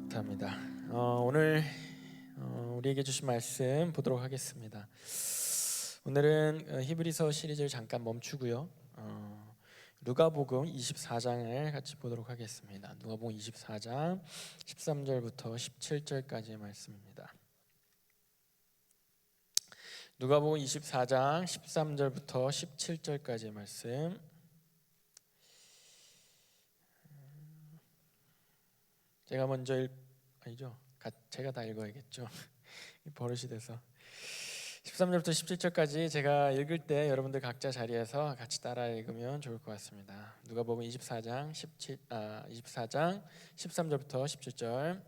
감사합니다. 오늘 우리에게 주신 말씀 보도록 하겠습니다. 오늘은 히브리서 시리즈를 잠깐 멈추고요. 누가복음 24장을 같이 보도록 하겠습니다. 누가복음 24장 13절부터 17절까지의 말씀입니다. 누가복음 24장 13절부터 17절까지의 말씀. 제가 먼저 아니죠. 제가 다 읽어야겠죠. 버릇이 돼서 13절부터 17절까지 제가 읽을 때 여러분들 각자 자리에서 같이 따라 읽으면 좋을 것 같습니다. 누가복음 24장 13절부터 17절.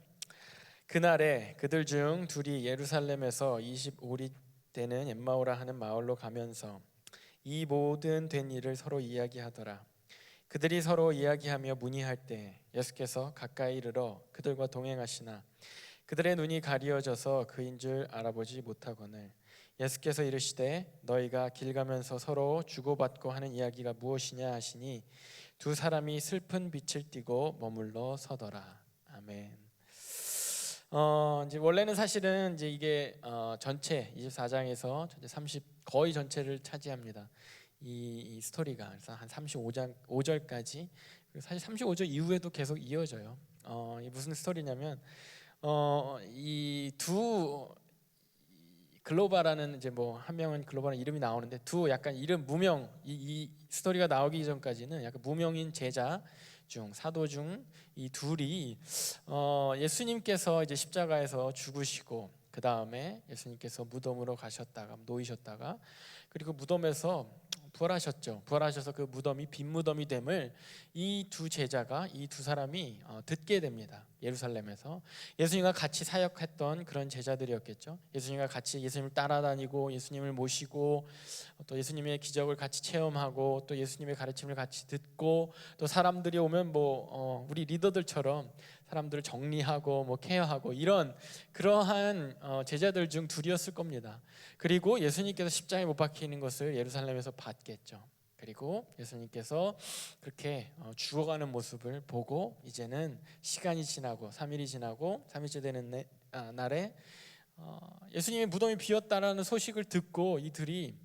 그날에 그들 중 둘이 예루살렘에서 25리 되는 엠마오라 하는 마을로 가면서 이 모든 된 일을 서로 이야기하더라. 그들이 서로 이야기하며 문의할 때 예수께서 가까이 이르러 그들과 동행하시나 그들의 눈이 가리어져서 그인 줄 알아보지 못하거늘 예수께서 이르시되 너희가 길 가면서 서로 주고받고 하는 이야기가 무엇이냐 하시니 두 사람이 슬픈 빛을 띠고 머물러 서더라. 아멘. 이제 원래는 사실은 이제 이게 전체 24장에서 전체 거의 전체를 차지합니다. 이 스토리가 그래서 한 35장 5절까지 사실 35절 이후에도 계속 이어져요. 이 무슨 스토리냐면 이 두 글로바라는 이제 뭐 한 명은 글로바라는 이름이 나오는데 두 약간 이름 무명 이 스토리가 나오기 전까지는 약간 무명인 제자 중 사도 중 이 둘이 예수님께서 이제 십자가에서 죽으시고 그 다음에 예수님께서 무덤으로 가셨다가 놓이셨다가 그리고 무덤에서 부활하셨죠. 부활하셔서 그 무덤이 빈 무덤이 됨을 이 두 제자가 이 두 사람이 듣게 됩니다. 예루살렘에서 예수님과 같이 사역했던 그런 제자들이었겠죠. 예수님과 같이 예수님을 따라다니고 예수님을 모시고 또 예수님의 기적을 같이 체험하고 또 예수님의 가르침을 같이 듣고 또 사람들이 오면 뭐 우리 리더들처럼 사람들을 정리하고 뭐 케어하고 이런 그러한 제자들 중 둘이었을 겁니다. 그리고 예수님께서 십자가에 못 박히는 것을 예루살렘에서 봤겠죠. 그리고 예수님께서 그렇게 죽어가는 모습을 보고 이제는 시간이 지나고 3일이 지나고 3일째 되는 날에 예수님의 무덤이 비었다라는 소식을 듣고 이들이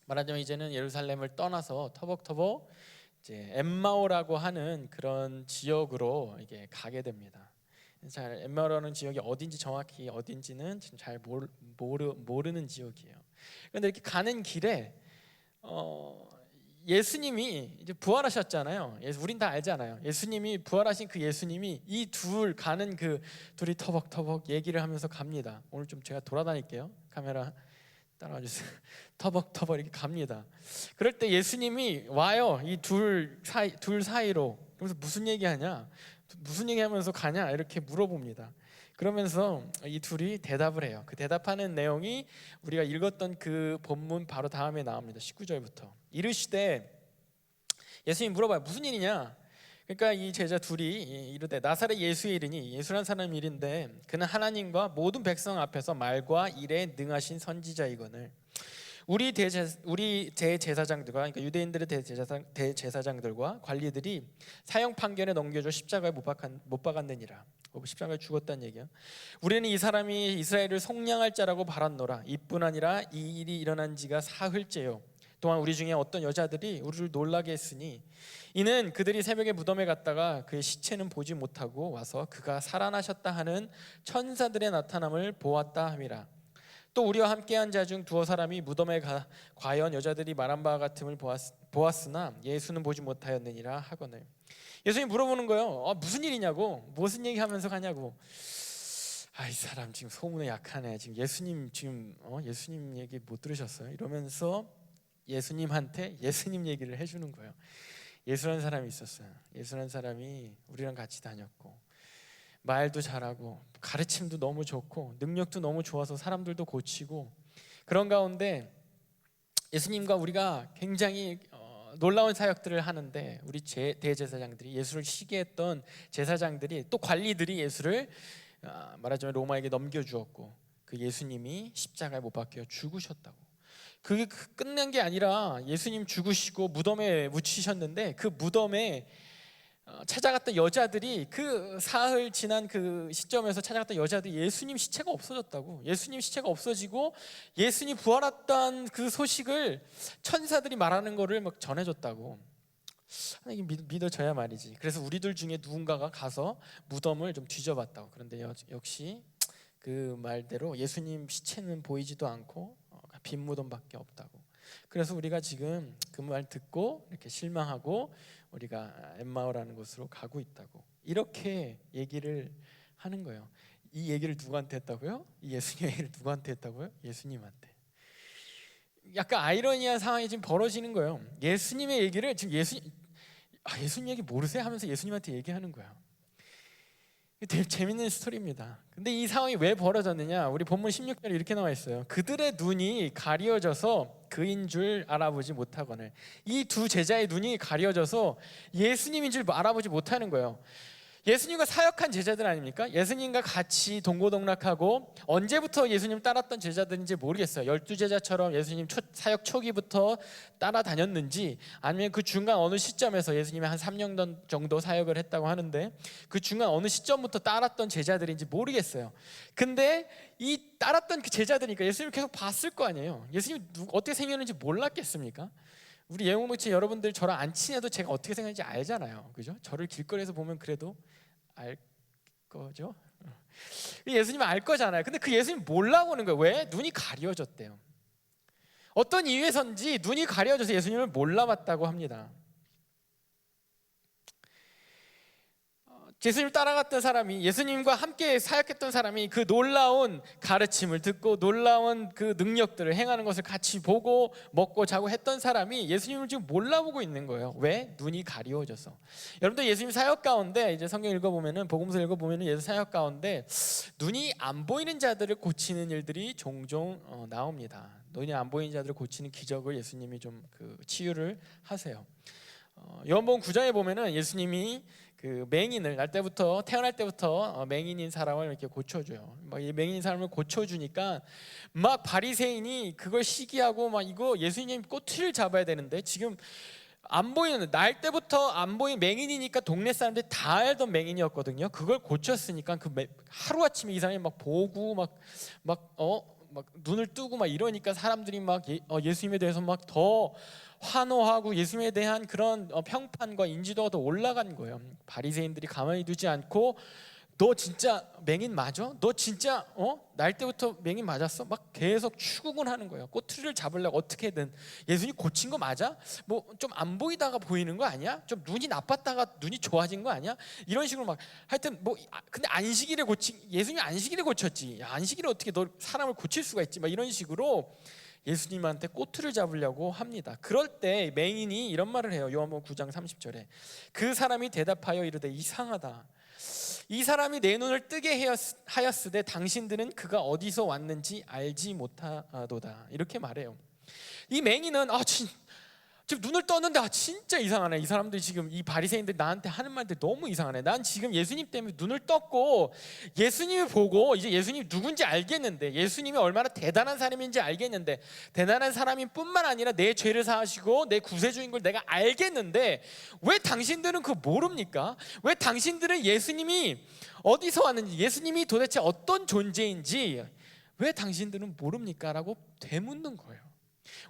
말하자면 이제는 예루살렘을 떠나서 터벅터벅 이제 엠마오라고 하는 그런 지역으로 이게 가게 됩니다. 잘 엠마오라는 지역이 어딘지 정확히 어딘지는 지금 잘 모르는 지역이에요. 그런데 이렇게 가는 길에 예수님이 이제 부활하셨잖아요. 우린 다 알잖아요. 예수님이 부활하신 그 예수님이 이 둘 가는 그 둘이 터벅터벅 얘기를 하면서 갑니다. 오늘 좀 제가 돌아다닐게요. 카메라 따라와 주세요. 터벅터벅 이렇게 갑니다. 그럴 때 예수님이 와요. 이 둘 사이로. 그래서 무슨 얘기하냐? 무슨 얘기하면서 가냐? 이렇게 물어봅니다. 그러면서 이 둘이 대답을 해요. 그 대답하는 내용이 우리가 읽었던 그 본문 바로 다음에 나옵니다. 19절부터. 이르시되 예수님이 물어봐요. 무슨 일이냐? 그러니까 이 제자 둘이 이르되 나사렛 예수의 이르니 예수란 사람 일인데 그는 하나님과 모든 백성 앞에서 말과 일에 능하신 선지자이거늘 우리 대제사장들과 그러니까 유대인들의 대제사장들과 관리들이 사형 판결에 넘겨져 십자가에 못 박았느니라. 십자가에 죽었다는 얘기야. 우리는 이 사람이 이스라엘을 속량할 자라고 바랐노라. 이뿐 아니라 이 일이 일어난 지가 사흘째요. 또한 우리 중에 어떤 여자들이 우리를 놀라게 했으니 이는 그들이 새벽에 무덤에 갔다가 그의 시체는 보지 못하고 와서 그가 살아나셨다 하는 천사들의 나타남을 보았다 함이라. 또 우리와 함께한 자 중 두어 사람이 무덤에 과연 여자들이 말한 바와 같음을 보았으나 예수는 보지 못하였느니라 하거늘. 예수님이 물어보는 거예요. 무슨 일이냐고, 무슨 얘기하면서 가냐고. 이 사람 지금 소문에 약하네. 지금 예수님 예수님 얘기 못 들으셨어요? 이러면서 예수님한테 예수님 얘기를 해주는 거예요. 예수라는 사람이 있었어요. 예수라는 사람이 우리랑 같이 다녔고 말도 잘하고 가르침도 너무 좋고 능력도 너무 좋아서 사람들도 고치고 그런 가운데 예수님과 우리가 굉장히 놀라운 사역들을 하는데 우리 대제사장들이 예수를 시기했던 제사장들이 또 관리들이 예수를 말하자면 로마에게 넘겨주었고 그 예수님이 십자가에 못 박혀 죽으셨다고. 그게 끝난 게 아니라 예수님 죽으시고 무덤에 묻히셨는데 그 무덤에 찾아갔던 여자들이 그 사흘 지난 그 시점에서 찾아갔던 여자들이 예수님 시체가 없어졌다고, 예수님 시체가 없어지고 예수님 부활했던 그 소식을 천사들이 말하는 거를 막 전해줬다고. 이게 믿어져야 말이지. 그래서 우리들 중에 누군가가 가서 무덤을 좀 뒤져봤다고. 그런데 역시 그 말대로 예수님 시체는 보이지도 않고 빈 무덤밖에 없다고. 그래서 우리가 지금 그 말 듣고 이렇게 실망하고 우리가 엠마오라는 곳으로 가고 있다고, 이렇게 얘기를 하는 거예요. 이 얘기를 누구한테 했다고요? 이 예수님 얘기를 누구한테 했다고요? 예수님한테. 약간 아이러니한 상황이 지금 벌어지는 거예요. 예수님의 얘기를 지금 예수님 얘기 모르세요? 하면서 예수님한테 얘기하는 거예요. 되게 재밌는 스토리입니다. 근데 이 상황이 왜 벌어졌느냐? 우리 본문 16절에 이렇게 나와 있어요. 그들의 눈이 가려져서 그인 줄 알아보지 못하거늘. 이 두 제자의 눈이 가려져서 예수님인 줄 알아보지 못하는 거예요. 예수님과 사역한 제자들 아닙니까? 예수님과 같이 동고동락하고 언제부터 예수님 따랐던 제자들인지 모르겠어요. 12제자처럼 예수님 사역 초기부터 따라다녔는지, 아니면 그 중간 어느 시점에서 예수님이 한 3년 정도 사역을 했다고 하는데 그 중간 어느 시점부터 따랐던 제자들인지 모르겠어요. 근데 이 따랐던 그 제자들이니까 예수님을 계속 봤을 거 아니에요. 예수님이 어떻게 생겼는지 몰랐겠습니까? 우리 예목목체 여러분들 저랑 안 친해도 제가 어떻게 생겼는지 알잖아요, 그죠? 저를 길거리에서 보면 그래도 알 거죠. 예수님은 알 거잖아요. 근데 그 예수님 몰라 보는 거예요. 왜? 눈이 가려졌대요. 어떤 이유에선지 눈이 가려져서 예수님을 몰라봤다고 합니다. 예수님을 따라갔던 사람이, 예수님과 함께 사역했던 사람이 그 놀라운 가르침을 듣고 놀라운 그 능력들을 행하는 것을 같이 보고 먹고 자고 했던 사람이 예수님을 지금 몰라보고 있는 거예요. 왜? 눈이 가리워져서. 여러분들 예수님 사역 가운데 이제 성경 읽어보면은, 복음서 읽어보면은 예수 사역 가운데 눈이 안 보이는 자들을 고치는 일들이 종종 나옵니다. 눈이 안 보이는 자들을 고치는 기적을 예수님이 좀 그 치유를 하세요. 요한복음 9장에 보면은 예수님이 그 맹인을 태어날 때부터 맹인인 사람을 이렇게 고쳐줘요. 막 이 맹인인 사람을 고쳐주니까 막 바리새인이 그걸 시기하고 막 이거 예수님 꼬투리를 잡아야 되는데 지금 안 보이는, 날 때부터 안 보이는 맹인이니까 동네 사람들이 다 알던 맹인이었거든요. 그걸 고쳤으니까 하루 아침에 이 사람이 막 보고 막 눈을 뜨고 막 이러니까 사람들이 막 예수님에 대해서 막 더 환호하고 예수님에 대한 그런 평판과 인지도가 더 올라간 거예요. 바리새인들이 가만히 두지 않고 너 진짜 맹인 맞아? 너 진짜 날 때부터 맹인 맞았어? 막 계속 추궁을 하는 거예요. 꼬투리를 잡으려고 어떻게든. 예수님 고친 거 맞아? 뭐 좀 안 보이다가 보이는 거 아니야? 좀 눈이 나빴다가 눈이 좋아진 거 아니야? 이런 식으로 막 하여튼 근데 예수님이 안식일에 고쳤지. 야, 안식일에 어떻게 너 사람을 고칠 수가 있지? 막 이런 식으로 예수님한테 꼬투리를 잡으려고 합니다. 그럴 때 맹인이 이런 말을 해요. 요한복음 9장 30절에 그 사람이 대답하여 이르되 이상하다. 이 사람이 내 눈을 뜨게 하였으되 당신들은 그가 어디서 왔는지 알지 못하도다. 이렇게 말해요. 이 맹인은 지금 눈을 떴는데 진짜 이상하네. 이 사람들이 지금 이 바리새인들이 나한테 하는 말들 너무 이상하네. 난 지금 예수님 때문에 눈을 떴고 예수님을 보고 이제 예수님이 누군지 알겠는데, 예수님이 얼마나 대단한 사람인지 알겠는데, 대단한 사람인 뿐만 아니라 내 죄를 사하시고 내 구세주인 걸 내가 알겠는데 왜 당신들은 그거 모릅니까? 왜 당신들은 예수님이 어디서 왔는지, 예수님이 도대체 어떤 존재인지 왜 당신들은 모릅니까? 라고 되묻는 거예요.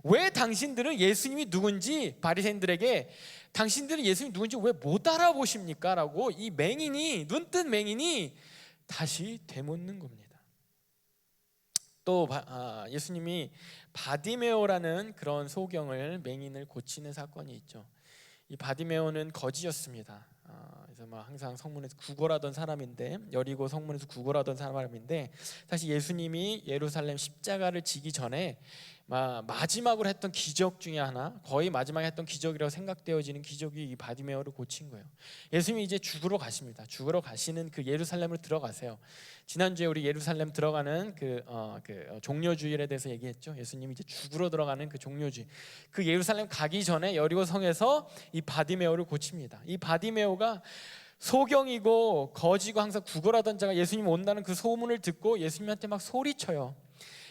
왜 당신들은 예수님이 누군지, 바리새인들에게 당신들은 예수님이 누군지 왜 못 알아보십니까? 라고 이 눈뜬 맹인이 다시 되묻는 겁니다. 또 예수님이 바디메오라는 그런 소경을, 맹인을 고치는 사건이 있죠. 이 바디메오는 거지였습니다. 그래서 막 항상 성문에서 구걸하던 사람인데, 여리고 성문에서 구걸하던 사람인데, 사실 예수님이 예루살렘 십자가를 지기 전에 마지막으로 했던 기적 중에 하나, 거의 마지막에 했던 기적이라고 생각되어지는 기적이 이 바디메오를 고친 거예요. 예수님이 이제 죽으러 가십니다. 죽으러 가시는 그 예루살렘으로 들어가세요. 지난주에 우리 예루살렘 들어가는 그 종려주일에 대해서 얘기했죠. 예수님이 이제 죽으러 들어가는 그 종려주일, 그 예루살렘 가기 전에 여리고 성에서 이 바디메오를 고칩니다. 이 바디메오가 소경이고 거지고 항상 구걸하던 자가 예수님 온다는 그 소문을 듣고 예수님한테 막 소리쳐요.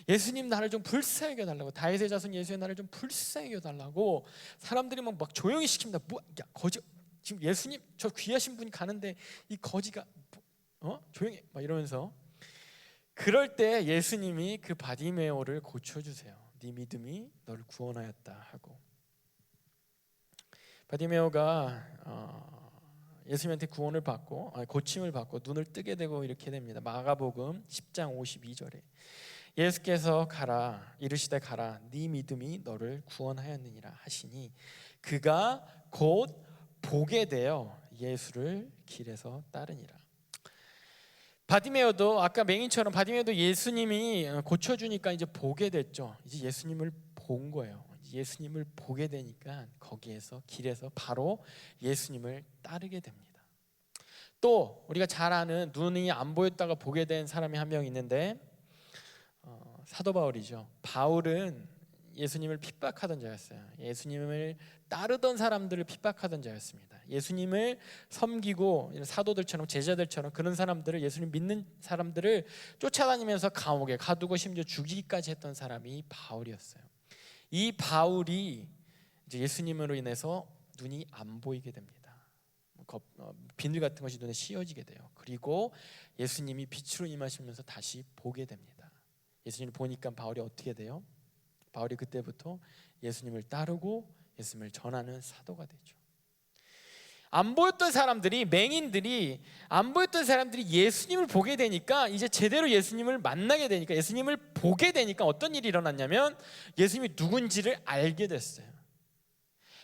예수님 나를 좀 불쌍히 여겨달라고, 다윗의 자손 예수의 나를 좀 불쌍히 여겨달라고 사람들이 막 조용히 시킵니다. 거지 지금 예수님 저 귀하신 분이 가는데 이 거지가 조용히 막 이러면서, 그럴 때 예수님이 그 바디메오를 고쳐주세요. 네 믿음이 너를 구원하였다 하고. 바디메오가 예수님한테 구원을 받고 고침을 받고 눈을 뜨게 되고 이렇게 됩니다. 마가복음 10장 52절에 예수께서 가라 이르시되 가라 네 믿음이 너를 구원하였느니라 하시니 그가 곧 보게 되어 예수를 길에서 따르니라. 바디메오도 아까 맹인처럼 바디메오도 예수님이 고쳐주니까 이제 보게 됐죠. 이제 예수님을 본 거예요. 예수님을 보게 되니까 거기에서 길에서 바로 예수님을 따르게 됩니다. 또 우리가 잘 아는 눈이 안 보였다가 보게 된 사람이 한 명 있는데 사도 바울이죠. 바울은 예수님을 핍박하던 자였어요. 예수님을 따르던 사람들을 핍박하던 자였습니다. 예수님을 섬기고 사도들처럼 제자들처럼 그런 사람들을, 예수님 믿는 사람들을 쫓아다니면서 감옥에 가두고 심지어 죽이기까지 했던 사람이 바울이었어요. 이 바울이 이제 예수님으로 인해서 눈이 안 보이게 됩니다. 비늘 같은 것이 눈에 씌어지게 돼요. 그리고 예수님이 빛으로 임하시면서 다시 보게 됩니다. 예수님을 보니까 바울이 어떻게 돼요? 바울이 그때부터 예수님을 따르고 예수님을 전하는 사도가 되죠. 안 보였던 사람들이, 맹인들이 안 보였던 사람들이 예수님을 보게 되니까 이제 제대로 예수님을 만나게 되니까, 예수님을 보게 되니까 어떤 일이 일어났냐면 예수님이 누군지를 알게 됐어요.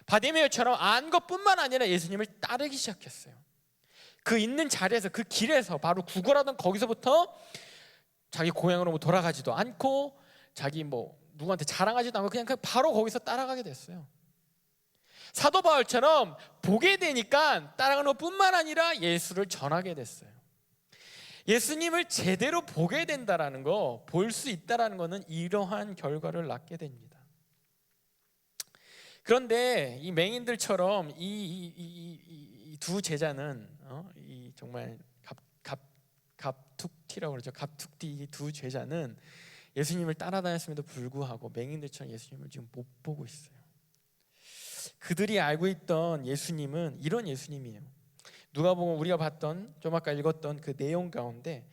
바디메오처럼 안 것뿐만 아니라 예수님을 따르기 시작했어요. 그 있는 자리에서, 그 길에서, 바로 구걸하던 거기서부터 자기 고향으로 돌아가지도 않고 자기 누구한테 자랑하지도 않고 그냥 바로 거기서 따라가게 됐어요. 사도 바울처럼 보게 되니까 따라가는 것뿐만 아니라 예수를 전하게 됐어요. 예수님을 제대로 보게 된다라는 거, 볼 수 있다라는 거는 이러한 결과를 낳게 됩니다. 그런데 이 맹인들처럼 이 두 제자는 이 정말 갑툭튀라고 그러죠. 갑툭튀 이 두 제자는 예수님을 따라다녔음에도 불구하고 맹인들처럼 예수님을 지금 못 보고 있어요. 그들이 알고 있던 예수님은 이런 예수님이에요. 누가복음 우리가 봤던, 좀 아까 읽었던 그 내용 가운데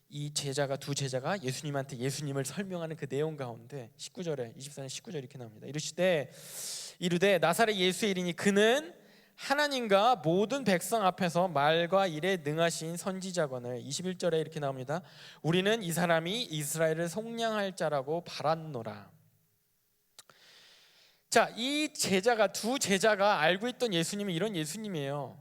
이 두 제자가 예수님한테 예수님을 설명하는 그 내용 가운데 19절에 24절 19절 이렇게 나옵니다. 이르되 나사렛 예수의 이르니 그는 하나님과 모든 백성 앞에서 말과 일에 능하신 선지자거늘. 21절에 이렇게 나옵니다. 우리는 이 사람이 이스라엘을 속량할 자라고 바랐노라. 자, 이 두 제자가 알고 있던 예수님이 이런 예수님이에요.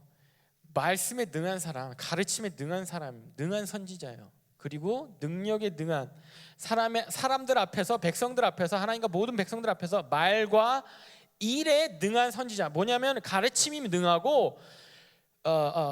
말씀에 능한 사람, 가르침에 능한 사람, 능한 선지자예요. 그리고 능력에 능한 사람들 앞에서, 백성들 앞에서, 하나님과 모든 백성들 앞에서 말과 일에 능한 선지자. 뭐냐면 가르침이 능하고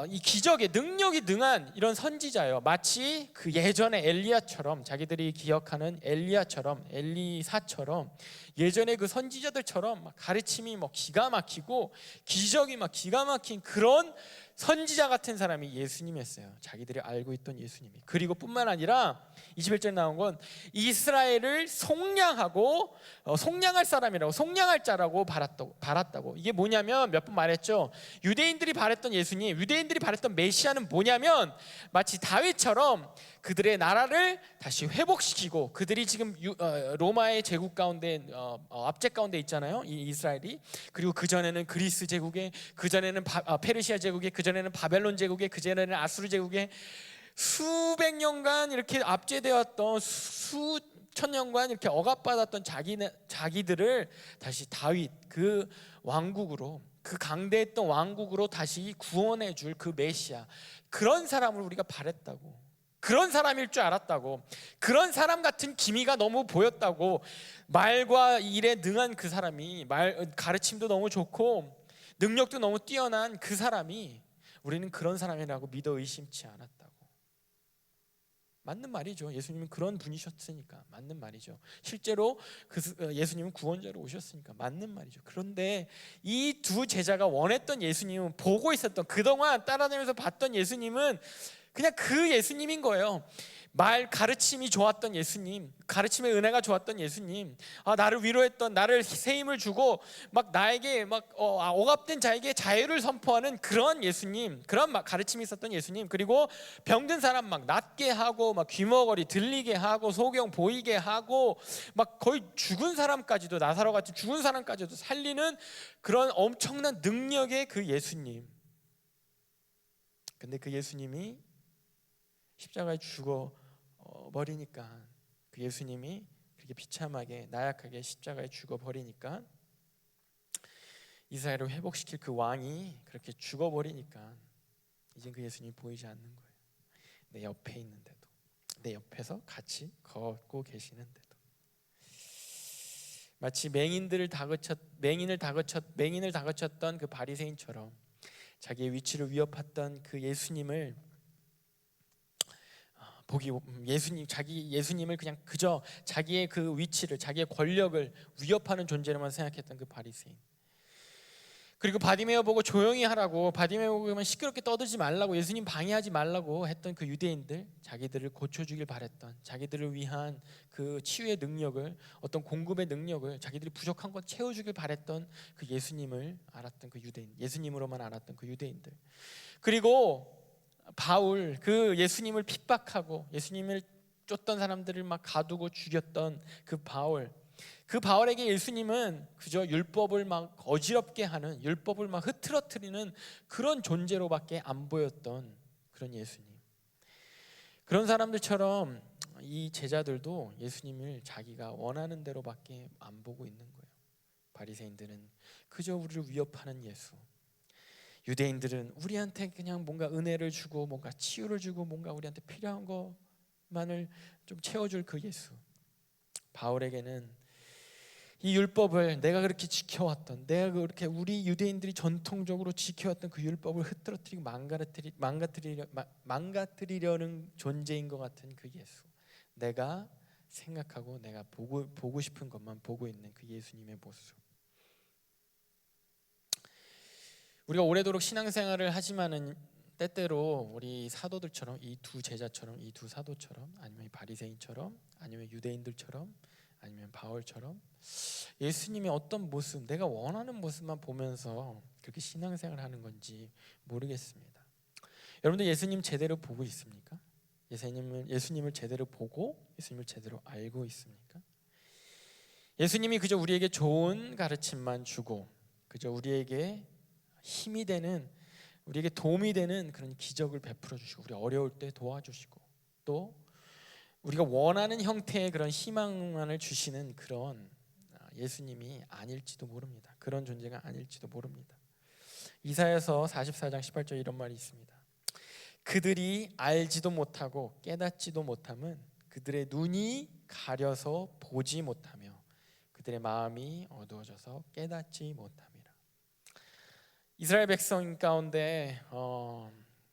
이 기적의 능력이 능한 이런 선지자예요. 마치 그 예전에 엘리야처럼, 자기들이 기억하는 엘리사처럼 예전에 그 선지자들처럼 막 가르침이 기가 막히고 기적이 막 기가 막힌 그런 선지자 같은 사람이 예수님이었어요. 자기들이 알고 있던 예수님이. 그리고 뿐만 아니라 21절에 나온 건 이스라엘을 속량하고 속량할 사람이라고, 속량할 자라고 바랐다고. 이게 뭐냐면 몇 번 말했죠. 유대인들이 바랬던 예수님, 유대인들이 바랬던 메시아는 뭐냐면 마치 다윗처럼 그들의 나라를 다시 회복시키고, 그들이 지금 로마의 제국 가운데 압제 가운데 있잖아요, 이 이스라엘이. 그리고 그전에는 그리스 제국에, 그전에는 페르시아 제국에, 그전에는 바벨론 제국에, 그전에는 아수르 제국에 수백 년간 이렇게 압제되었던, 수천 년간 이렇게 억압받았던 자기들을 다시 다윗 그 왕국으로, 그 강대했던 왕국으로 다시 구원해 줄 그 메시아, 그런 사람을 우리가 바랬다고, 그런 사람일 줄 알았다고, 그런 사람 같은 기미가 너무 보였다고, 말과 일에 능한 그 사람이, 가르침도 너무 좋고 능력도 너무 뛰어난 그 사람이, 우리는 그런 사람이라고 믿어 의심치 않았다고. 맞는 말이죠. 예수님은 그런 분이셨으니까 맞는 말이죠. 실제로 예수님은 구원자로 오셨으니까 맞는 말이죠. 그런데 이 두 제자가 원했던 예수님은, 보고 있었던, 그동안 따라다니면서 봤던 예수님은 그냥 그 예수님인 거예요. 말 가르침이 좋았던 예수님, 가르침의 은혜가 좋았던 예수님, 나를 위로했던, 나를 새 힘을 주고 막 나에게 막 억압된 자에게 자유를 선포하는 그런 예수님, 그런 가르침이 있었던 예수님. 그리고 병든 사람 막 낫게 하고 막 귀머거리 들리게 하고 소경 보이게 하고 막 거의 죽은 사람까지도, 나사로 같이 죽은 사람까지도 살리는 그런 엄청난 능력의 그 예수님. 근데 그 예수님이 십자가에 죽어 버리니까, 그 예수님이 그렇게 비참하게 나약하게 십자가에 죽어 버리니까, 이스라엘을 회복시킬 그 왕이 그렇게 죽어 버리니까 이제 그 예수님이 보이지 않는 거예요. 내 옆에 있는데도, 내 옆에서 같이 걷고 계시는데도. 마치 맹인을 다그쳤던 그 바리새인처럼 자기의 위치를 위협했던 그 예수님을 예수님을 그냥 그저 자기의 그 위치를, 자기의 권력을 위협하는 존재로만 생각했던 그 바리새인. 그리고 바디메오 보고 조용히 하라고, 바디메오 보면 시끄럽게 떠들지 말라고, 예수님 방해하지 말라고 했던 그 유대인들, 자기들을 고쳐주길 바랬던, 자기들을 위한 그 치유의 능력을, 어떤 공급의 능력을, 자기들이 부족한 것 채워주길 바랬던 그 예수님을 알았던 그 유대인, 예수님으로만 알았던 그 유대인들. 그리고 바울, 그 예수님을 핍박하고 예수님을 쫓던 사람들을 막 가두고 죽였던 그 바울, 그 바울에게 예수님은 그저 율법을 막 어지럽게 하는, 율법을 막 흐트러뜨리는 그런 존재로밖에 안 보였던 그런 예수님. 그런 사람들처럼 이 제자들도 예수님을 자기가 원하는 대로밖에 안 보고 있는 거예요. 바리새인들은 그저 우리를 위협하는 예수, 유대인들은 우리한테 그냥 뭔가 은혜를 주고 뭔가 치유를 주고 뭔가 우리한테 필요한 것만을 좀 채워줄 그 예수. 바울에게는 이 율법을, 내가 그렇게 지켜왔던, 내가 그렇게 우리 유대인들이 전통적으로 지켜왔던 그 율법을 흐트러뜨리고 망가뜨리려는 존재인 것 같은 그 예수, 내가 생각하고 내가 보고 싶은 것만 보고 있는 그 예수님의 모습. 우리가 오래도록 신앙생활을 하지만은 때때로 우리 사도들처럼, 이 두 제자처럼, 이 두 사도처럼, 아니면 바리새인처럼, 아니면 유대인들처럼, 아니면 바울처럼 예수님의 어떤 모습, 내가 원하는 모습만 보면서 그렇게 신앙생활을 하는 건지 모르겠습니다. 여러분들 예수님 제대로 보고 있습니까? 예수님을 제대로 보고 예수님을 제대로 알고 있습니까? 예수님이 그저 우리에게 좋은 가르침만 주고, 그저 우리에게 힘이 되는, 우리에게 도움이 되는 그런 기적을 베풀어 주시고, 우리 어려울 때 도와주시고, 또 우리가 원하는 형태의 그런 희망만을 주시는 그런 예수님이 아닐지도 모릅니다. 그런 존재가 아닐지도 모릅니다. 이사야서 44장 18절 이런 말이 있습니다. 그들이 알지도 못하고 깨닫지도 못함은 그들의 눈이 가려서 보지 못하며 그들의 마음이 어두워져서 깨닫지 못함이라. 이스라엘 백성 가운데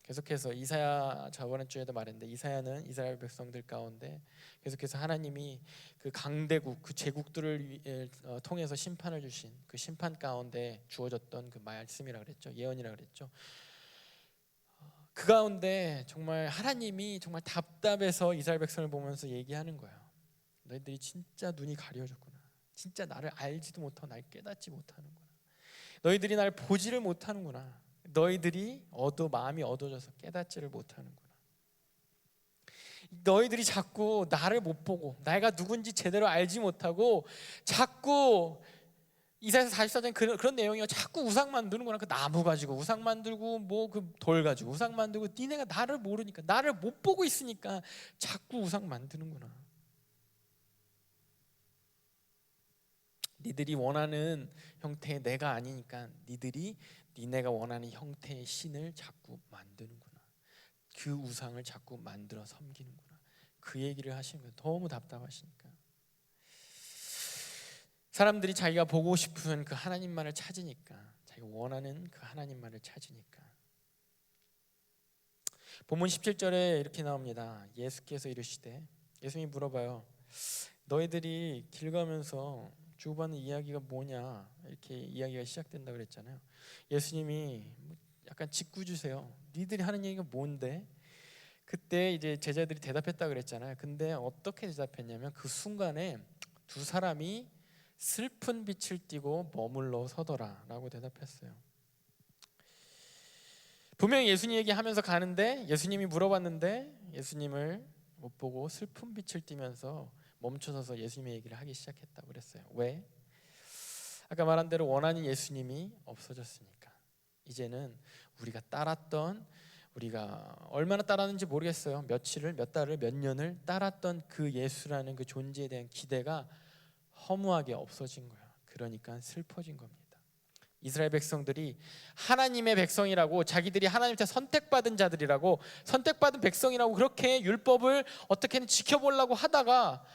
계속해서 이사야, 저번 주에도 말했는데, 이사야는 이스라엘 백성들 가운데 계속해서 하나님이 그 강대국, 그 제국들을 통해서 심판을 주신 그 심판 가운데 주어졌던 그 말씀이라 그랬죠. 예언이라 그랬죠. 그 가운데 정말 하나님이 정말 답답해서 이스라엘 백성을 보면서 얘기하는 거예요. 너희들이 진짜 눈이 가려졌구나. 진짜 나를 알지도 못하고 날 깨닫지 못하는구나. 너희들이 날 보지를 못하는구나. 너희들이 마음이 어두워져서 깨닫지를 못하는구나. 너희들이 자꾸 나를 못 보고 내가 누군지 제대로 알지 못하고 자꾸, 이사야서 44장 그런 내용이요, 자꾸 우상 만드는구나. 그 나무 가지고 우상 만들고 뭐 그 돌 가지고 우상 만들고, 니네가 나를 모르니까, 나를 못 보고 있으니까 자꾸 우상 만드는구나. 니들이 원하는 형태의 내가 아니니까 니네가 원하는 형태의 신을 자꾸 만드는구나. 그 우상을 자꾸 만들어 섬기는구나. 그 얘기를 하시는 거예요. 너무 답답하시니까. 사람들이 자기가 보고 싶은 그 하나님만을 찾으니까, 자기가 원하는 그 하나님만을 찾으니까. 본문 17절에 이렇게 나옵니다. 예수께서 이르시되, 예수님이 물어봐요. 너희들이 길 가면서 주고받는 이야기가 뭐냐, 이렇게 이야기가 시작된다 그랬잖아요. 예수님이 약간 짓궂으세요. 니들이 하는 얘기가 뭔데? 그때 이제 제자들이 대답했다 그랬잖아요. 근데 어떻게 대답했냐면 그 순간에 두 사람이 슬픈 빛을 띠고 머물러 서더라라고 대답했어요. 분명히 예수님 얘기하면서 가는데 예수님이 물어봤는데 예수님을 못 보고 슬픈 빛을 띠면서 멈춰서서 예수님의 얘기를 하기 시작했다고 그랬어요. 왜? 아까 말한 대로 원하는 예수님이 없어졌으니까. 이제는 우리가 따랐던, 우리가 얼마나 따랐는지 모르겠어요. 며칠을, 몇 달을, 몇 년을 따랐던 그 예수라는 그 존재에 대한 기대가 허무하게 없어진 거예요. 그러니까 슬퍼진 겁니다. 이스라엘 백성들이 하나님의 백성이라고, 자기들이 하나님한테 선택받은 자들이라고, 선택받은 백성이라고 그렇게 율법을 어떻게든 지켜보려고 하다가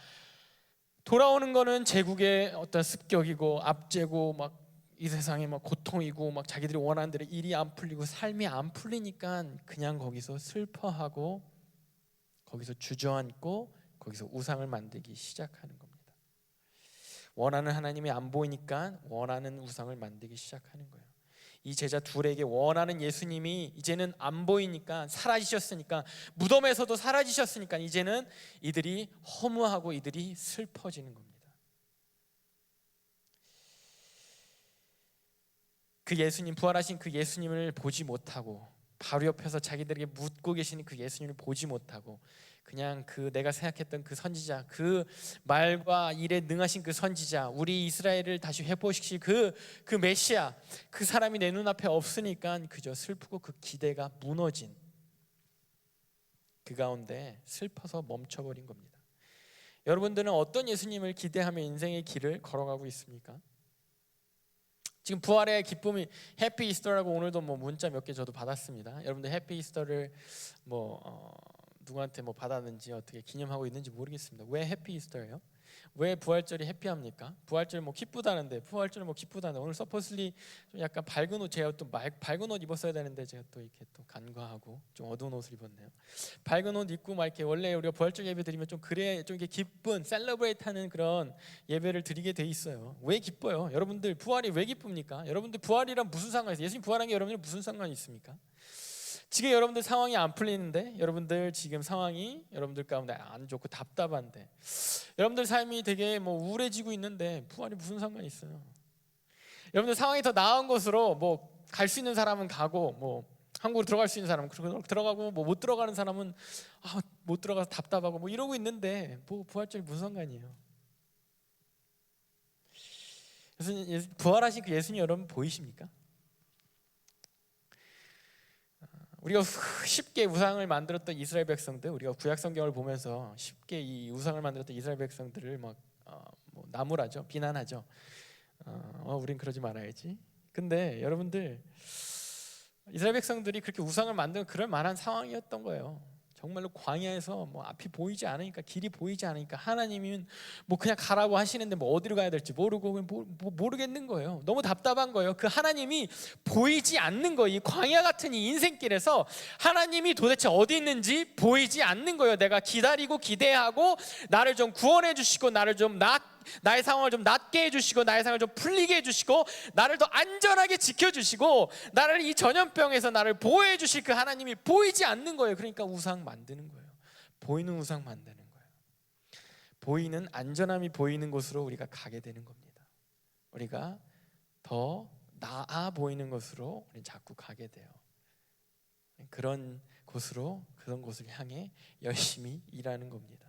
돌아오는 거는 제국의 어떤 습격이고 압제고 막 이 세상에 막 고통이고 막 자기들이 원하는 대로 일이 안 풀리고 삶이 안 풀리니까 그냥 거기서 슬퍼하고 거기서 주저앉고 거기서 우상을 만들기 시작하는 겁니다. 원하는 하나님이 안 보이니까 원하는 우상을 만들기 시작하는 거예요. 이 제자 둘에게 원하는 예수님이 이제는 안 보이니까, 사라지셨으니까, 무덤에서도 사라지셨으니까 이제는 이들이 허무하고 이들이 슬퍼지는 겁니다. 그 예수님, 부활하신 그 예수님을 보지 못하고 바로 옆에서 자기들에게 묻고 계시는 그 예수님을 보지 못하고 그냥 그 내가 생각했던 그 선지자, 그 말과 일에 능하신 그 선지자, 우리 이스라엘을 다시 회복시킬 그 메시아, 그 사람이 내 눈앞에 없으니까 그저 슬프고 그 기대가 무너진 그 가운데 슬퍼서 멈춰버린 겁니다. 여러분들은 어떤 예수님을 기대하며 인생의 길을 걸어가고 있습니까? 지금 부활의 기쁨이 해피 이스터라고 오늘도 뭐 문자 몇 개 저도 받았습니다. 여러분들 해피 이스터를 누구한테 받았는지 어떻게 기념하고 있는지 모르겠습니다. 왜 해피 이스터예요? 왜 부활절이 해피합니까? 부활절 기쁘다는데, 부활절 기쁘다는데, 오늘 서포슬리 좀 약간 밝은 옷, 제가 또 밝은 옷 입었어야 되는데 제가 또 이렇게 또 간과하고 좀 어두운 옷을 입었네요. 밝은 옷 입고 막 이렇게, 원래 우리가 부활절 예배 드리면 좀 그래, 좀 이렇게 기쁜 셀러브레이트하는 그런 예배를 드리게 돼 있어요. 왜 기뻐요? 여러분들 부활이 왜 기쁩니까? 여러분들 부활이랑 무슨 상관이 있어요? 예수님 부활한 게 여러분들 무슨 상관이 있습니까? 지금 여러분들 상황이 안 풀리는데, 여러분들 지금 상황이 여러분들 가운데 안 좋고 답답한데, 여러분들 삶이 되게 우울해지고 있는데 부활이 무슨 상관이 있어요? 여러분들 상황이 더 나은 곳으로 갈 수 있는 사람은 가고, 한국으로 들어갈 수 있는 사람은 들어가고, 못 들어가는 사람은 못 들어가서 답답하고 이러고 있는데 부활절이 무슨 상관이에요? 부활하신 그 예수님 여러분 보이십니까? 우리가 쉽게 우상을 만들었던 이스라엘 백성들, 우리가 구약 성경을 보면서 쉽게 이 우상을 만들었던 이스라엘 백성들을 나무라죠, 비난하죠. 우린 그러지 말아야지. 근데 여러분들, 이스라엘 백성들이 그렇게 우상을 만드는 그럴 만한 상황이었던 거예요. 정말로 광야에서 앞이 보이지 않으니까, 길이 보이지 않으니까 하나님은 그냥 가라고 하시는데 어디로 가야 될지 모르고 모르겠는 거예요. 너무 답답한 거예요. 그 하나님이 보이지 않는 거예요. 이 광야 같은 이 인생길에서 하나님이 도대체 어디 있는지 보이지 않는 거예요. 내가 기다리고 기대하고 나를 좀 구원해 주시고, 나의 상황을 좀 낫게 해주시고, 나의 상황을 좀 풀리게 해주시고, 나를 더 안전하게 지켜주시고, 나를 이 전염병에서 나를 보호해 주실 그 하나님이 보이지 않는 거예요. 그러니까 우상 만드는 거예요. 보이는 우상 만드는 거예요. 보이는, 안전함이 보이는 곳으로 우리가 가게 되는 겁니다. 우리가 더 나아 보이는 곳으로 우리는 자꾸 가게 돼요. 그런 곳을 향해 열심히 일하는 겁니다.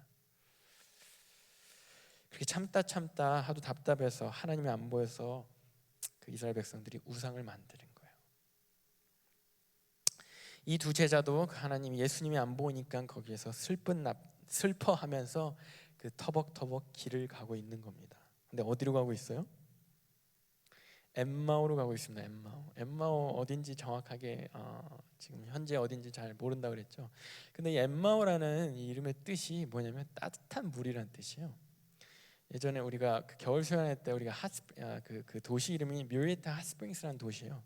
그렇게 참다 하도 답답해서 하나님이 안 보여서 그 이스라엘 백성들이 우상을 만드는 거예요. 이 두 제자도 하나님이, 예수님이 안 보이니까 거기에서 슬퍼하면서 그 터벅터벅 길을 가고 있는 겁니다. 근데 어디로 가고 있어요? 엠마오로 가고 있습니다. 엠마오 어딘지 정확하게 지금 현재 어딘지 잘 모른다 그랬죠. 근데 이 엠마오라는 이 이름의 뜻이 뭐냐면 따뜻한 물이라는 뜻이에요. 예전에 우리가 그 겨울 수련회 때 우리가 그 도시 이름이 뮤리타 핫스프링스라는 도시예요.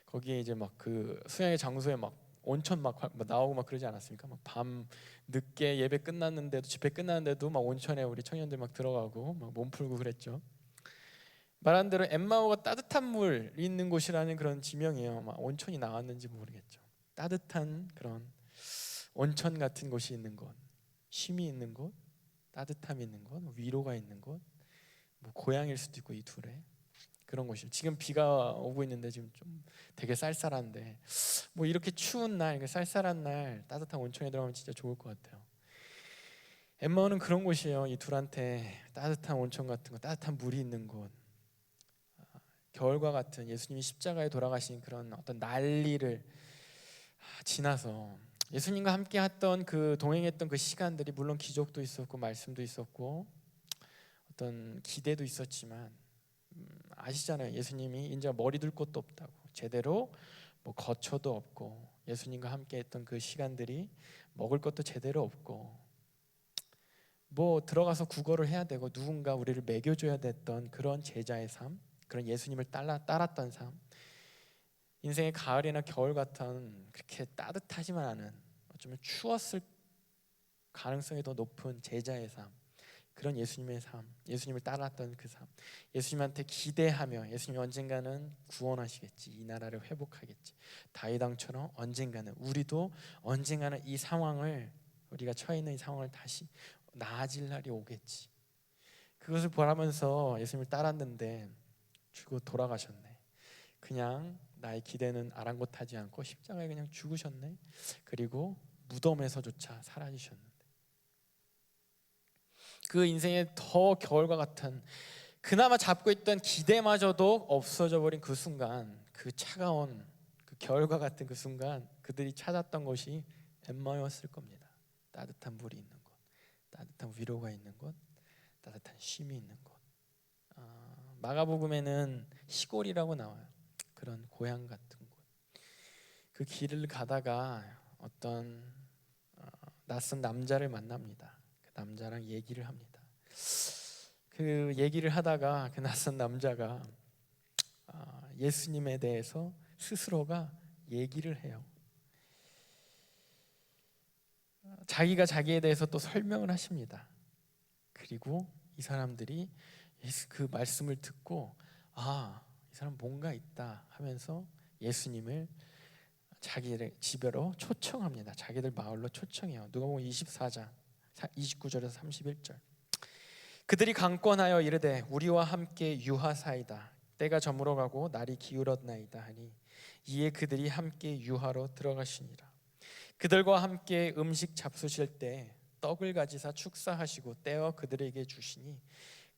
거기에 이제 그 수련회 장소에 온천 나오고 그러지 않았습니까? 밤 늦게 예배 끝났는데도, 집회 끝났는데도 온천에 우리 청년들 들어가고 몸 풀고 그랬죠. 말한 대로 엠마오가 따뜻한 물 있는 곳이라는 그런 지명이에요. 온천이 나왔는지 모르겠죠. 따뜻한 그런 온천 같은 곳이 있는 곳, 쉼이 있는 곳, 따뜻함이 있는 곳, 위로가 있는 곳, 뭐 고향일 수도 있고 이 둘에 그런 곳이요. 지금 비가 오고 있는데 지금 좀 되게 쌀쌀한데 뭐 이렇게 추운 날, 쌀쌀한 날 따뜻한 온천에 들어가면 진짜 좋을 것 같아요. 엠마오는 그런 곳이에요. 이 둘한테 따뜻한 온천 같은 거, 따뜻한 물이 있는 곳, 겨울과 같은 예수님이 십자가에 돌아가신 그런 어떤 난리를 지나서 예수님과 함께 했던 그 동행했던 그 시간들이 물론 기적도 있었고 말씀도 있었고 어떤 기대도 있었지만 아시잖아요. 예수님이 이제 머리 둘 곳도 없다고, 제대로 뭐 거처도 없고, 예수님과 함께 했던 그 시간들이 먹을 것도 제대로 없고, 뭐 들어가서 국어를 해야 되고 누군가 우리를 먹여줘야 됐던 그런 제자의 삶, 그런 예수님을 따랐던 삶, 인생의 가을이나 겨울 같은 그렇게 따뜻하지만 않은, 어쩌면 추웠을 가능성이 더 높은 제자의 삶, 그런 예수님의 삶, 예수님을 따랐던 그 삶, 예수님한테 기대하며 예수님이 언젠가는 구원하시겠지, 이 나라를 회복하겠지, 다윗 왕처럼 언젠가는, 우리도 언젠가는 이 상황을, 우리가 처해 있는 이 상황을 다시 나아질 날이 오겠지, 그것을 바라면서 예수님을 따랐는데 죽고 돌아가셨네. 그냥 나의 기대는 아랑곳하지 않고 십자가에 그냥 죽으셨네. 그리고 무덤에서조차 사라지셨는데, 그 인생의 더 겨울과 같은, 그나마 잡고 있던 기대마저도 없어져 버린 그 순간, 그 차가운 그 겨울과 같은 그 순간, 그들이 찾았던 것이 엠마오였을 겁니다. 따뜻한 물이 있는 곳, 따뜻한 위로가 있는 곳, 따뜻한 쉼이 있는 곳. 마가복음에는 시골이라고 나와요. 그런 고향 같은 곳. 그 길을 가다가 어떤 낯선 남자를 만납니다. 그 남자랑 얘기를 합니다. 그 얘기를 하다가 그 낯선 남자가 예수님에 대해서 스스로가 얘기를 해요. 자기가 자기에 대해서 또 설명을 하십니다. 그리고 이 사람들이 그 말씀을 듣고 이 사람 뭔가 있다 하면서 예수님을 자기의 집으로 초청합니다. 자기들 마을로 초청해요. 누가복음 24장 29절에서 31절. 그들이 강권하여 이르되 우리와 함께 유하사이다. 때가 저물어 가고 날이 기울었나이다 하니 이에 그들이 함께 유하로 들어가시니라. 그들과 함께 음식 잡수실 때 떡을 가지사 축사하시고 떼어 그들에게 주시니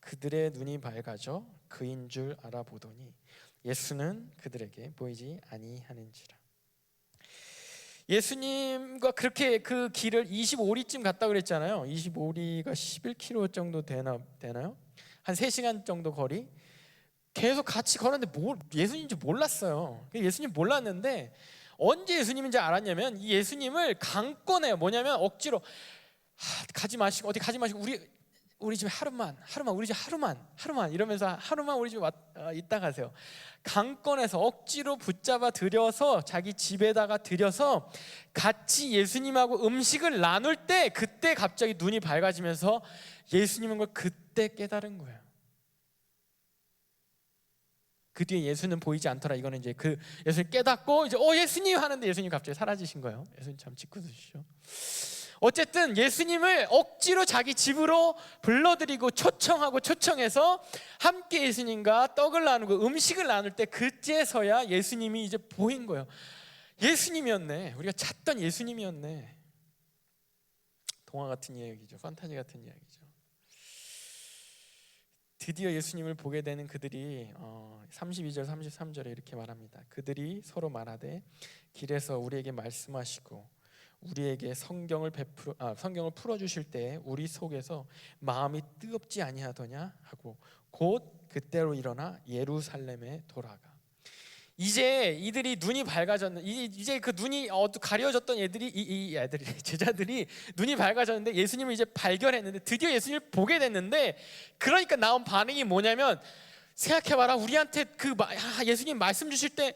그들의 눈이 밝아져 그인 줄 알아보더니 예수는 그들에게 보이지 아니하는지라. 예수님과 그렇게 그 길을 25리쯤 갔다 그랬잖아요. 25리가 11km 정도 되나요? 한 3시간 정도 거리 계속 같이 걸었는데 예수님인지 몰랐어요. 예수님 몰랐는데 언제 예수님인지 알았냐면, 이 예수님을 강권해요. 뭐냐면 억지로 가지 마시고, 어디 가지 마시고, 우리 집에 하루만 우리 집 하루만 이러면서 하루만 우리 집에 있다 가세요. 강권해서 억지로 붙잡아 들여서 자기 집에다가 들여서 같이 예수님하고 음식을 나눌 때, 그때 갑자기 눈이 밝아지면서 예수님인 걸 그때 깨달은 거예요. 그 뒤에 예수는 보이지 않더라. 이거는 이제 그 예수님 깨닫고 이제 예수님 하는데 예수님 갑자기 사라지신 거예요. 예수님 참 짓궂으시죠. 어쨌든 예수님을 억지로 자기 집으로 불러들이고 초청해서 함께 예수님과 떡을 나누고 음식을 나눌 때, 그제서야 예수님이 이제 보인 거예요. 예수님이었네. 우리가 찾던 예수님이었네. 동화 같은 이야기죠. 판타지 같은 이야기죠. 드디어 예수님을 보게 되는 그들이 32절 33절에 이렇게 말합니다. 그들이 서로 말하되 길에서 우리에게 말씀하시고 우리에게 성경을 풀어주실 때 우리 속에서 마음이 뜨겁지 아니하더냐 하고 곧 그때로 일어나 예루살렘에 돌아가. 이제 이들이 눈이 밝아졌는, 이제 그 눈이 가려졌던 제자들이 눈이 밝아졌는데 예수님을 이제 발견했는데, 드디어 예수님을 보게 됐는데, 그러니까 나온 반응이 뭐냐면, 생각해봐라, 우리한테 예수님 말씀 주실 때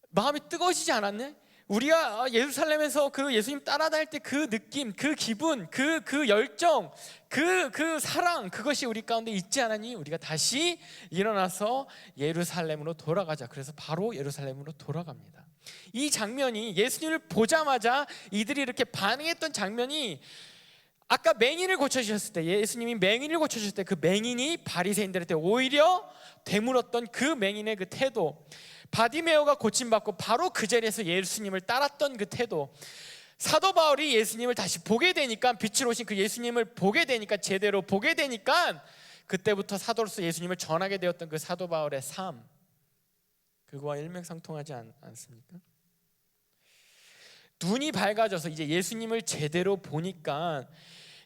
마음이 뜨거워지지 않았네? 우리가 예루살렘에서 그 예수님 따라다닐 때 그 느낌, 그 기분, 그 열정, 그 사랑, 그것이 우리 가운데 있지 않았니? 우리가 다시 일어나서 예루살렘으로 돌아가자. 그래서 바로 예루살렘으로 돌아갑니다. 이 장면이 예수님을 보자마자 이들이 이렇게 반응했던 장면이 아까 맹인을 고쳐주셨을 때, 예수님이 맹인을 고쳐주셨을 때 그 맹인이 바리새인들한테 오히려 되물었던 그 맹인의 그 태도, 바디메오가 고침받고 바로 그 자리에서 예수님을 따랐던 그 태도, 사도 바울이 예수님을 다시 보게 되니까, 빛으로 오신 그 예수님을 보게 되니까, 제대로 보게 되니까 그때부터 사도로서 예수님을 전하게 되었던 그 사도 바울의 삶, 그거와 일맥상통하지 않습니까? 눈이 밝아져서 이제 예수님을 제대로 보니까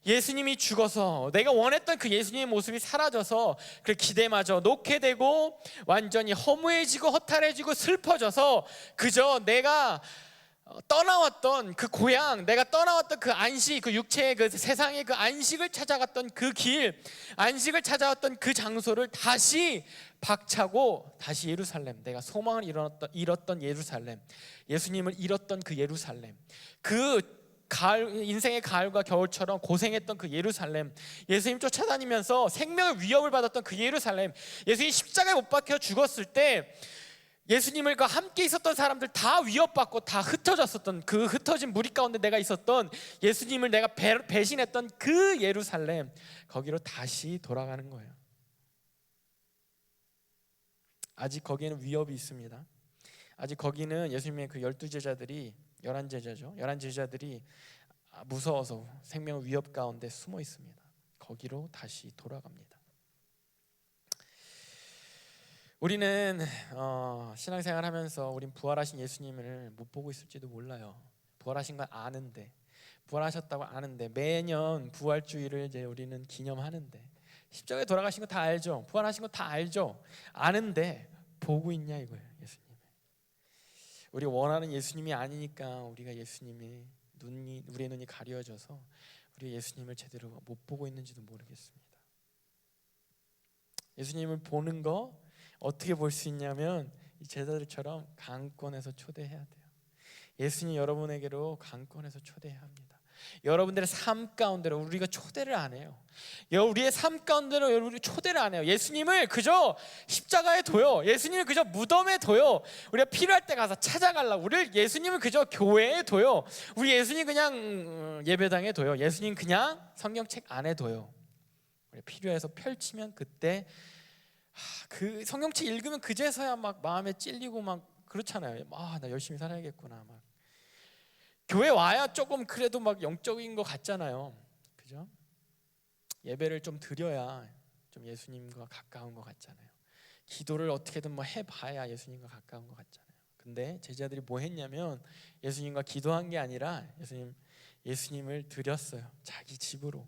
예수님이 죽어서 내가 원했던 그 예수님의 모습이 사라져서 그 기대마저 놓게 되고 완전히 허무해지고 허탈해지고 슬퍼져서 그저 내가 떠나왔던 그 고향, 내가 떠나왔던 그 안식, 그 육체의 그 세상의 그 안식을 찾아갔던 그 길, 안식을 찾아왔던 그 장소를 다시 박차고 다시 예루살렘, 내가 소망을 잃었던 예루살렘, 예수님을 잃었던 그 예루살렘, 그 가을, 인생의 가을과 겨울처럼 고생했던 그 예루살렘, 예수님 쫓아다니면서 생명의 위협을 받았던 그 예루살렘, 예수님 십자가에 못 박혀 죽었을 때 예수님과 함께 있었던 사람들 다 위협받고 다 흩어졌었던 그 흩어진 무리 가운데 내가 있었던 예수님을 내가 배신했던 그 예루살렘, 거기로 다시 돌아가는 거예요. 아직 거기에는 위협이 있습니다. 아직 거기는 예수님의 그 12제자들이 11제자죠. 11제자들이 무서워서 생명 위협 가운데 숨어 있습니다. 거기로 다시 돌아갑니다. 우리는 신앙생활 하면서 우린 부활하신 예수님을 못 보고 있을지도 몰라요. 부활하신 건 아는데, 부활하셨다고 아는데, 매년 부활주일을 이제 우리는 기념하는데, 십자가에 돌아가신 거 다 알죠. 부활하신 거 다 알죠. 아는데 보고 있냐 이거예요. 예수님. 우리가 원하는 예수님이 아니니까 우리가 예수님의 우리의 눈이 가려져서 우리 예수님을 제대로 못 보고 있는지도 모르겠습니다. 예수님을 보는 거 어떻게 볼 수 있냐면 이 제자들처럼 강권에서 초대해야 돼요. 예수님 여러분에게로 강권에서 초대해야 합니다. 여러분들의 삶 가운데로 우리가 초대를 안 해요. 우리의 삶 가운데로 우리 초대를 안 해요. 예수님을 그저 십자가에 둬요. 예수님을 그저 무덤에 둬요. 우리가 필요할 때 가서 찾아가려고. 우리 예수님을 그저 교회에 둬요. 우리 예수님 그냥 예배당에 둬요. 예수님 그냥 성경책 안에 둬요. 필요해서 펼치면 그때 그 성경책 읽으면 그제서야 막 마음에 찔리고 막 그렇잖아요. 나 열심히 살아야겠구나. 막 교회 와야 조금 그래도 막 영적인 것 같잖아요. 그죠? 예배를 좀 드려야 좀 예수님과 가까운 것 같잖아요. 기도를 어떻게든 뭐 해봐야 예수님과 가까운 것 같잖아요. 근데 제자들이 뭐 했냐면 예수님과 기도한 게 아니라 예수님을 드렸어요. 자기 집으로.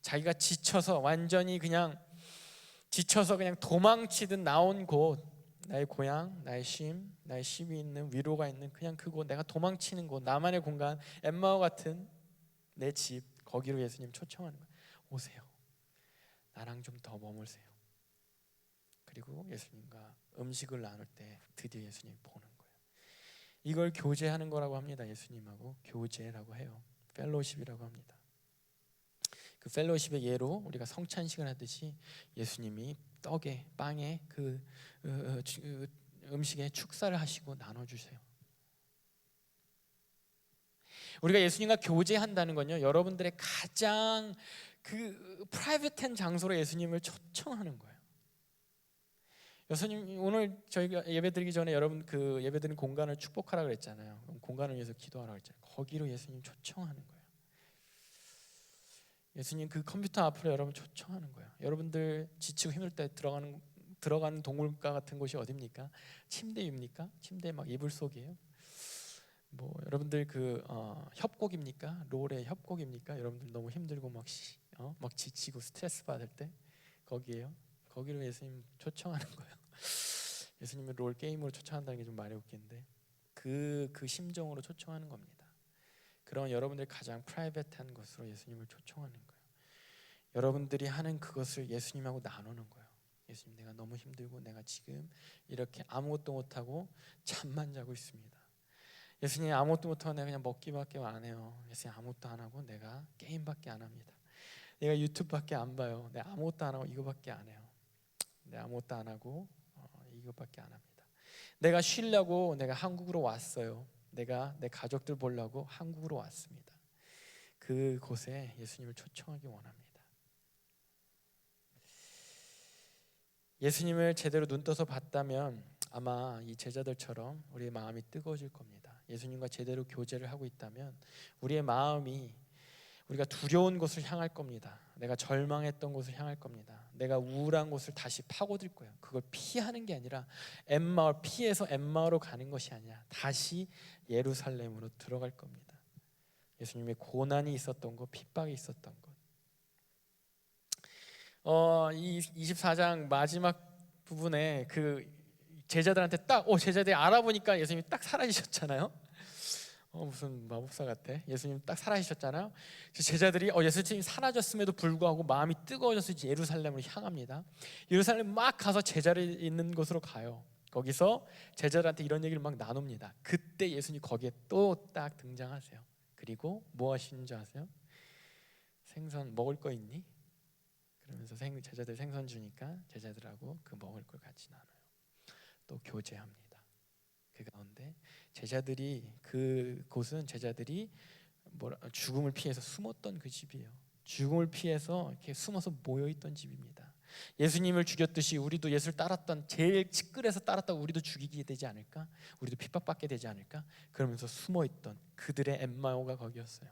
자기가 완전히 그냥 지쳐서 그냥 도망치듯 나온 곳, 나의 고향, 나의 나의 쉼이 있는, 위로가 있는 그냥 그곳, 내가 도망치는 곳, 나만의 공간, 엠마오 같은 내 집, 거기로 예수님 초청하는 거예요. 오세요. 나랑 좀 더 머물세요. 그리고 예수님과 음식을 나눌 때 드디어 예수님 보는 거예요. 이걸 교제하는 거라고 합니다. 예수님하고 교제라고 해요. 펠로우십이라고 합니다. 그 펠로우십의 예로 우리가 성찬식을 하듯이 예수님이 떡에, 빵에, 그 음식에 축사를 하시고 나눠주세요. 우리가 예수님과 교제한다는 건요, 여러분들의 가장 그 프라이빗한 장소로 예수님을 초청하는 거예요. 예수님, 오늘 저희가 예배드리기 전에 여러분 그 예배드리는 공간을 축복하라 그랬잖아요. 그럼 공간을 위해서 기도하라 그랬잖아요. 거기로 예수님 초청하는 거예요. 예수님 그 컴퓨터 앞으로 여러분 초청하는 거예요. 여러분들 지치고 힘들 때 들어가는 동굴가 같은 곳이 어디입니까? 침대입니까? 침대 막 이불 속이에요? 뭐 여러분들 협곡입니까? 롤의 협곡입니까? 여러분들 너무 힘들고 막 지치고 스트레스 받을 때 거기에요. 거기로 예수님 초청하는 거예요. 예수님을 롤 게임으로 초청한다는 게 좀 말이 웃긴데 그 심정으로 초청하는 겁니다. 그런 여러분들이 가장 프라이빗한 것으로 예수님을 초청하는 거예요. 여러분들이 하는 그것을 예수님하고 나누는 거예요. 예수님, 내가 너무 힘들고 내가 지금 이렇게 아무것도 못하고 잠만 자고 있습니다. 예수님, 아무것도 못하고 내가 그냥 먹기밖에 안 해요. 예수님, 아무것도 안 하고 내가 게임밖에 안 합니다. 내가 유튜브밖에 안 봐요. 내가 아무것도 안 하고 이거밖에 안 해요. 내가 아무것도 안 하고 이거밖에 안 합니다. 내가 쉬려고 내가 한국으로 왔어요. 내가 내 가족들 보려고 한국으로 왔습니다. 그곳에 예수님을 초청하기 원합니다. 예수님을 제대로 눈 떠서 봤다면 아마 이 제자들처럼 우리의 마음이 뜨거워질 겁니다. 예수님과 제대로 교제를 하고 있다면 우리의 마음이 우리가 두려운 곳을 향할 겁니다. 내가 절망했던 곳을 향할 겁니다. 내가 우울한 곳을 다시 파고들 거예요. 그걸 피하는 게 아니라 엠마오, 피해서 엠마오로 가는 것이 아니라 다시 예루살렘으로 들어갈 겁니다. 예수님의 고난이 있었던 것, 핍박이 있었던 것. 이 24장 마지막 부분에 그 제자들한테 제자들이 알아보니까 예수님이 딱 사라지셨잖아요. 무슨 마법사 같아. 예수님 딱 사라지셨잖아요. 제자들이 예수님이 사라졌음에도 불구하고 마음이 뜨거워져서 이제 예루살렘으로 향합니다. 예루살렘 막 가서 제자들이 있는 곳으로 가요. 거기서 제자들한테 이런 얘기를 막 나눕니다. 그때 예수님 거기에 또 딱 등장하세요. 그리고 뭐 하시는 줄 아세요? 생선 먹을 거 있니? 그러면서 제자들 생선 주니까 제자들하고 그 먹을 걸 같이 나눠요. 또 교제합니다. 그 가운데 그곳은 제자들이 죽음을 피해서 숨었던 그 집이에요. 죽음을 피해서 이렇게 숨어서 모여있던 집입니다. 예수님을 죽였듯이 우리도 예수를 따랐던, 제일 치끌에서 따랐다고 우리도 죽이게 되지 않을까? 우리도 핍박받게 되지 않을까? 그러면서 숨어있던 그들의 엠마오가 거기였어요.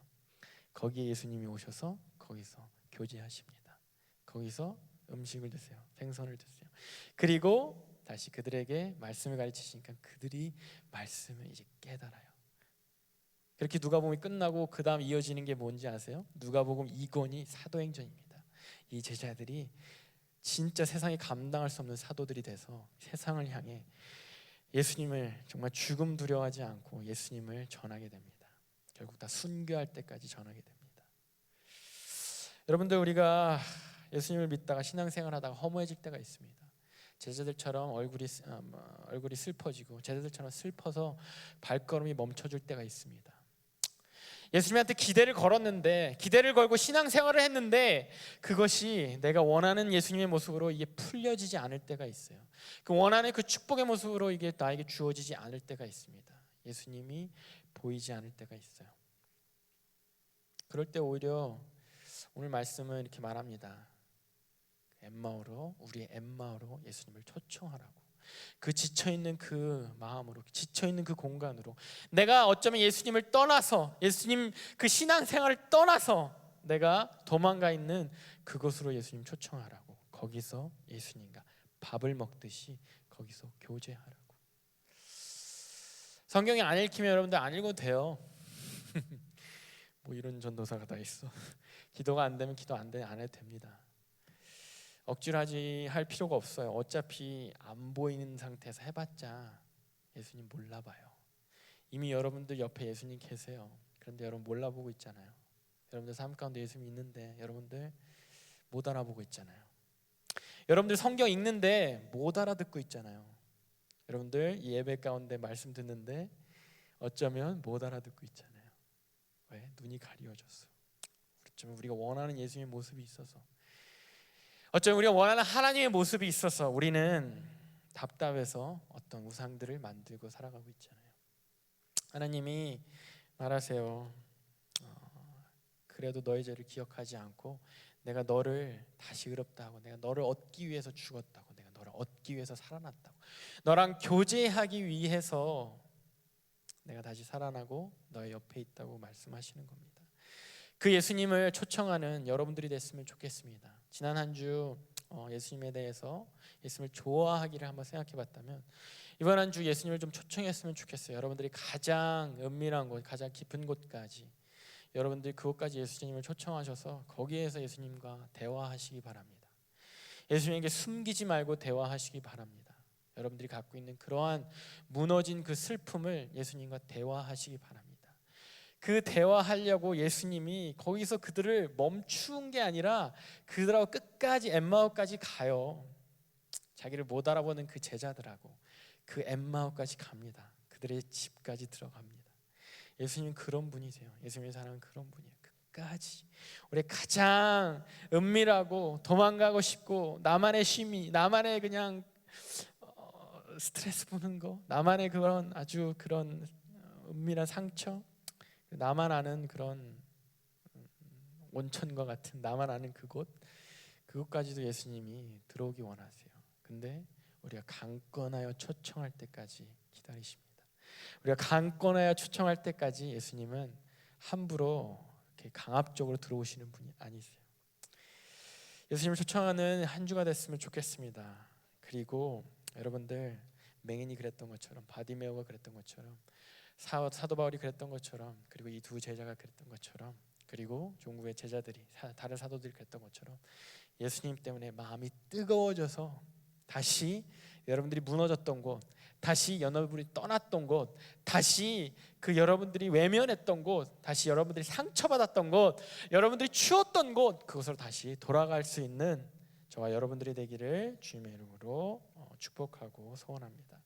거기에 예수님이 오셔서 거기서 교제하십니다. 거기서 음식을 드세요. 생선을 드세요. 그리고 다시 그들에게 말씀을 가르치시니까 그들이 말씀을 이제 깨달아요. 그렇게 누가복음이 끝나고 그 다음 이어지는 게 뭔지 아세요? 누가복음 2권이 사도행전입니다. 이 제자들이 진짜 세상이 감당할 수 없는 사도들이 돼서 세상을 향해 예수님을 정말 죽음 두려워하지 않고 예수님을 전하게 됩니다. 결국 다 순교할 때까지 전하게 됩니다. 여러분들, 우리가 예수님을 믿다가 신앙생활하다가 허무해질 때가 있습니다. 제자들처럼 얼굴이 슬퍼지고 제자들처럼 슬퍼서 발걸음이 멈춰줄 때가 있습니다. 예수님한테 기대를 걸었는데, 기대를 걸고 신앙생활을 했는데 그것이 내가 원하는 예수님의 모습으로 이게 풀려지지 않을 때가 있어요. 그 원하는 그 축복의 모습으로 이게 나에게 주어지지 않을 때가 있습니다. 예수님이 보이지 않을 때가 있어요. 그럴 때 오히려 오늘 말씀은 이렇게 말합니다. 우리의 엠마오로 예수님을 초청하라고. 그 지쳐있는 그 마음으로, 지쳐있는 그 공간으로, 내가 어쩌면 예수님을 떠나서, 예수님 그 신앙생활을 떠나서 내가 도망가 있는 그곳으로 예수님 초청하라고. 거기서 예수님과 밥을 먹듯이 거기서 교제하라고. 성경이 안 읽히면 여러분들 안 읽어도 돼요. 뭐 이런 전도사가 다 있어. 기도가 안 되면 기도 안 해도 됩니다. 억지로 할 필요가 없어요. 어차피 안 보이는 상태에서 해봤자 예수님 몰라봐요. 이미 여러분들 옆에 예수님 계세요. 그런데 여러분 몰라보고 있잖아요. 여러분들 삶 가운데 예수님이 있는데 여러분들 못 알아보고 있잖아요. 여러분들 성경 읽는데 못 알아듣고 있잖아요. 여러분들 이 예배 가운데 말씀 듣는데 어쩌면 못 알아듣고 있잖아요. 왜? 눈이 가리워졌어. 어쩌면 우리가 원하는 예수님의 모습이 있어서, 어쩌면 우리가 원하는 하나님의 모습이 있어서 우리는 답답해서 어떤 우상들을 만들고 살아가고 있잖아요. 하나님이 말하세요. 그래도 너의 죄를 기억하지 않고 내가 너를 다시 의롭다 하고 내가 너를 얻기 위해서 죽었다고, 내가 너를 얻기 위해서 살아났다고, 너랑 교제하기 위해서 내가 다시 살아나고 너의 옆에 있다고 말씀하시는 겁니다. 그 예수님을 초청하는 여러분들이 됐으면 좋겠습니다. 지난 한 주 예수님에 대해서, 예수님을 좋아하기를 한번 생각해 봤다면 이번 한 주 예수님을 좀 초청했으면 좋겠어요. 여러분들이 가장 은밀한 곳, 가장 깊은 곳까지, 여러분들이 그곳까지 예수님을 초청하셔서 거기에서 예수님과 대화하시기 바랍니다. 예수님에게 숨기지 말고 대화하시기 바랍니다. 여러분들이 갖고 있는 그러한 무너진 그 슬픔을 예수님과 대화하시기 바랍니다. 그 대화하려고 예수님이 거기서 그들을 멈춘 게 아니라 그들하고 끝까지 엠마오까지 가요. 자기를 못 알아보는 그 제자들하고 그 엠마오까지 갑니다. 그들의 집까지 들어갑니다. 예수님은 그런 분이세요. 예수님의 사랑은 그런 분이에요. 끝까지 우리 가장 은밀하고 도망가고 싶고 나만의 취미, 나만의 그냥 스트레스 보는 거, 나만의 그런 아주 그런 은밀한 상처, 나만 아는 그런 온천과 같은 나만 아는 그곳까지도 예수님이 들어오기 원하세요. 근데 우리가 강권하여 초청할 때까지 기다리십니다. 우리가 강권하여 초청할 때까지 예수님은 함부로 이렇게 강압적으로 들어오시는 분이 아니세요. 예수님을 초청하는 한 주가 됐으면 좋겠습니다. 그리고 여러분들, 맹인이 그랬던 것처럼, 바디메오가 그랬던 것처럼, 사도 바울이 그랬던 것처럼, 그리고 이 두 제자가 그랬던 것처럼, 그리고 종국의 제자들이, 다른 사도들이 그랬던 것처럼 예수님 때문에 마음이 뜨거워져서 다시 여러분들이 무너졌던 곳, 다시 여러분들이 떠났던 곳, 다시 그 여러분들이 외면했던 곳, 다시 여러분들이 상처받았던 곳, 여러분들이 추웠던 곳, 그곳으로 다시 돌아갈 수 있는 저와 여러분들이 되기를 주님의 이름으로 축복하고 소원합니다.